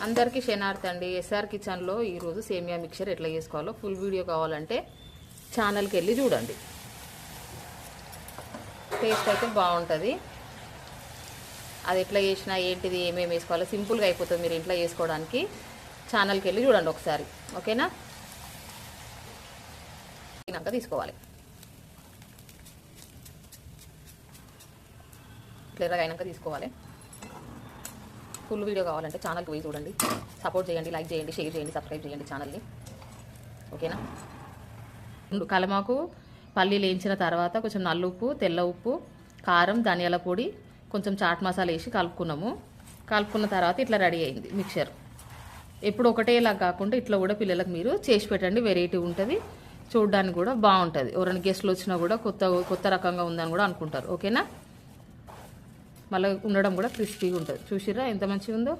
అందరికీ శనార్థి అండి. ఎస్ఆర్ కిచెన్లో ఈరోజు సేమియా మిక్చర్ ఎట్లా చేసుకోవాలో ఫుల్ వీడియో కావాలంటే ఛానల్కి వెళ్ళి చూడండి. టేస్ట్ అయితే బాగుంటుంది. అది ఎట్లా చేసినా ఏంటిది ఏమేమి వేసుకోవాలో సింపుల్గా అయిపోతుంది మీరు ఇంట్లో చేసుకోవడానికి. ఛానల్కి వెళ్ళి చూడండి ఒకసారి, ఓకేనా? అయినాక తీసుకోవాలి. క్లియర్గా అయినాక తీసుకోవాలి. ఫుల్ వీడియో కావాలంటే ఛానల్కి పోయి చూడండి. సపోర్ట్ చేయండి, లైక్ చేయండి, షేర్ చేయండి, సబ్స్క్రైబ్ చేయండి ఛానల్ని, ఓకేనా? కలమాకు పల్లీలు వేయించిన తర్వాత కొంచెం నల్లుప్పు, తెల్ల ఉప్పు, కారం, ధనియాల పొడి, కొంచెం చాట్ మసాలా వేసి కలుపుకున్నాము. కలుపుకున్న తర్వాత ఇట్లా రెడీ అయింది మిక్చర్. ఎప్పుడు ఒకటేలా కాకుండా ఇట్లా కూడా పిల్లలకు మీరు చేసి పెట్టండి. వెరైటీ ఉంటుంది, చూడడానికి కూడా బాగుంటుంది. ఎవరైనా గెస్ట్లు వచ్చినా కూడా కొత్త రకంగా ఉందని కూడా అనుకుంటారు, ఓకేనా? మళ్ళీ ఉండడం కూడా క్రిస్పీగా ఉంటుంది. చూసిర్రా ఎంత మంచిగా ఉందో.